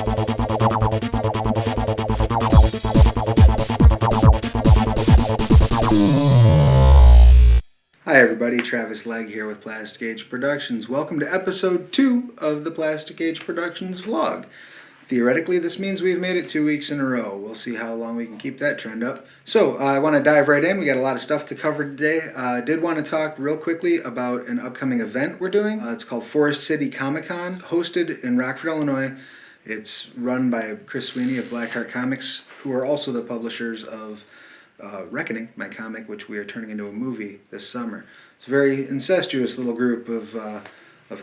Hi everybody, Travis Legg here with Plastic Age Productions. Welcome to episode 2 of the Plastic Age Productions vlog. Theoretically, this means we've made it 2 weeks in a row. We'll see how long we can keep that trend up. So, I want to dive right in. We got a lot of stuff to cover today. I did want to talk real quickly about an upcoming event we're doing. It's called Forest City Comicon, hosted in Rockford, Illinois. It's run by Chris Sweeney of Blackheart Comics, who are also the publishers of Reckoning, my comic, which we are turning into a movie this summer. It's a very incestuous little group of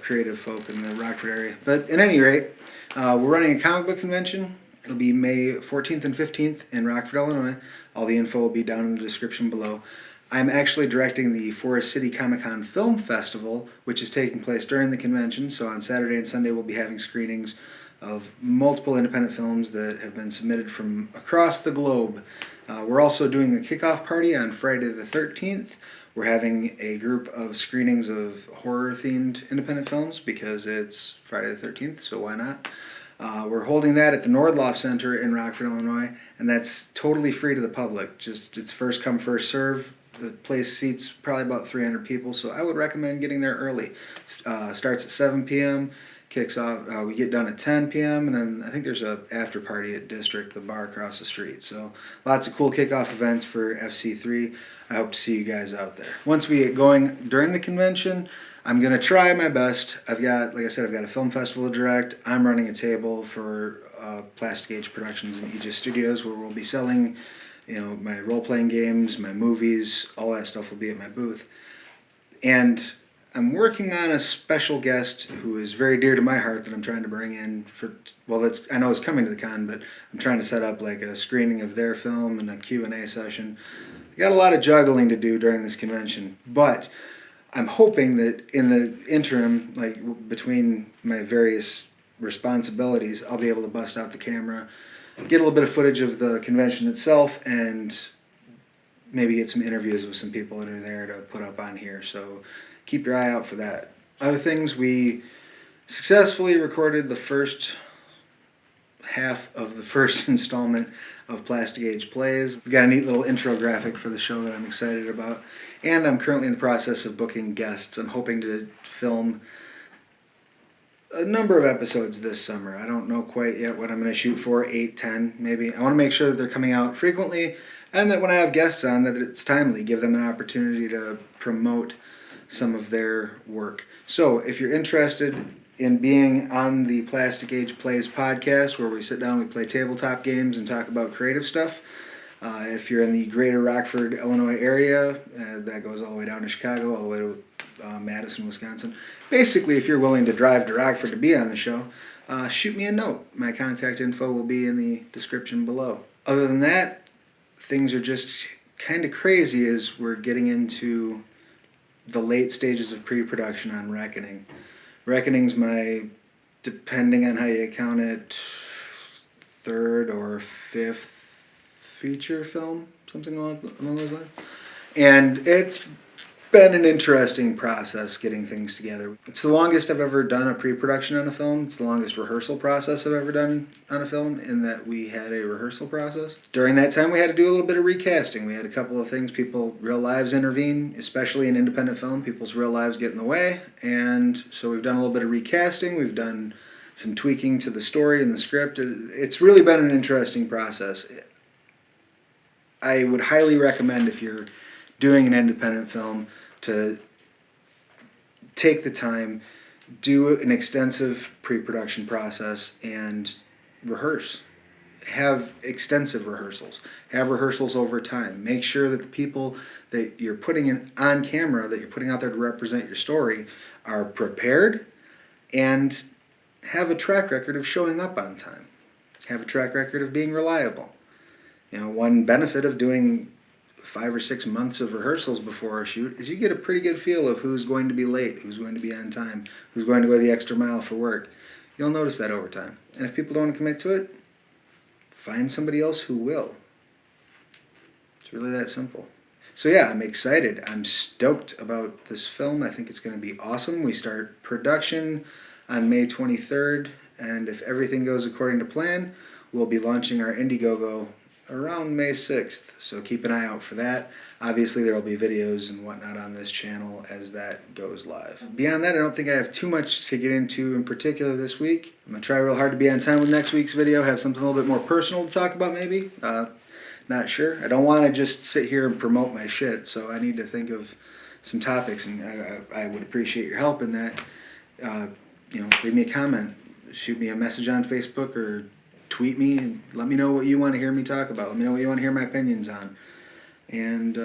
creative folk in the Rockford area. But at any rate, we're running a comic book convention. It'll be May 14th and 15th in Rockford, Illinois. All the info will be down in the description below. I'm actually directing the Forest City Comic-Con Film Festival, which is taking place during the convention. So on Saturday and Sunday we'll be having screenings of multiple independent films that have been submitted from across the globe. We're also doing a kickoff party on Friday the 13th. We're having a group of screenings of horror-themed independent films because it's Friday the 13th, so why not? We're holding that at the Nordloff Center in Rockford, Illinois, and that's totally free to the public. Just it's first come, first serve. The place seats probably about 300 people, so I would recommend getting there early. Starts at 7 p.m., kicks off, we get done at 10 p.m., and then I think there's a after party at District, the bar across the street. So lots of cool kickoff events for Fc3. I hope to see you guys out there. Once we get going during the convention, I'm going to try my best. I've got, like I said, I've got a film festival to direct. I'm running a table for Plastic Age Productions and Aegis Studios where we'll be selling, my role-playing games, my movies, all that stuff will be at my booth. And I'm working on a special guest who is very dear to my heart that I'm trying to bring in for, I know it's coming to the con, but I'm trying to set up like a screening of their film and a Q&A session. I got a lot of juggling to do during this convention, but I'm hoping that in the interim, like between my various responsibilities, I'll be able to bust out the camera, get a little bit of footage of the convention itself, and maybe get some interviews with some people that are there to put up on here. So keep your eye out for that. Other things, we successfully recorded the first half of the first installment of Plastic Age Plays. We got a neat little intro graphic for the show that I'm excited about. And I'm currently in the process of booking guests. I'm hoping to film a number of episodes this summer. I don't know quite yet what I'm going to shoot for, 8, 10 maybe. I want to make sure that they're coming out frequently and that when I have guests on that it's timely, give them an opportunity to promote some of their work. So if you're interested in being on the Plastic Age Plays podcast where we sit down, we play tabletop games and talk about creative stuff, if you're in the greater Rockford, Illinois area, that goes all the way down to Chicago, all the way to Madison, Wisconsin. Basically, if you're willing to drive to Rockford to be on the show, shoot me a note. My contact info will be in the description below. Other than that, things are just kind of crazy as we're getting into the late stages of pre-production on Reckoning. Reckoning's my, depending on how you count it, 3rd or 5th feature film, something along those lines. And it's been an interesting process getting things together. It's the longest I've ever done a pre-production on a film. It's the longest rehearsal process I've ever done on a film in that we had a rehearsal process. During that time we had to do a little bit of recasting. We had a couple of things, real lives intervene, especially in independent film. People's real lives get in the way. And so we've done a little bit of recasting. We've done some tweaking to the story and the script. It's really been an interesting process. I would highly recommend if you're doing an independent film to take the time, do an extensive pre-production process, and rehearse. Have extensive rehearsals. Have rehearsals over time. Make sure that the people that you're putting in on camera, that you're putting out there to represent your story, are prepared and have a track record of showing up on time. Have a track record of being reliable. One benefit of doing 5 or 6 months of rehearsals before a shoot is you get a pretty good feel of who's going to be late, who's going to be on time, who's going to go the extra mile for work. You'll notice that over time. And if people don't want to commit to it, find somebody else who will. It's really that simple. So yeah, I'm excited. I'm stoked about this film. I think it's going to be awesome. We start production on May 23rd, and if everything goes according to plan, we'll be launching our Indiegogo around May 6th, so keep an eye out for that. Obviously there will be videos and whatnot on this channel as that goes live. Beyond that, I don't think I have too much to get into in particular this week. I'm going to try real hard to be on time with next week's video, have something a little bit more personal to talk about maybe. Not sure. I don't want to just sit here and promote my shit, so I need to think of some topics, and I would appreciate your help in that. Leave me a comment, shoot me a message on Facebook, or tweet me and let me know what you want to hear me talk about. Let me know what you want to hear my opinions on. And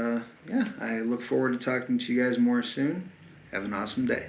I look forward to talking to you guys more soon. Have an awesome day.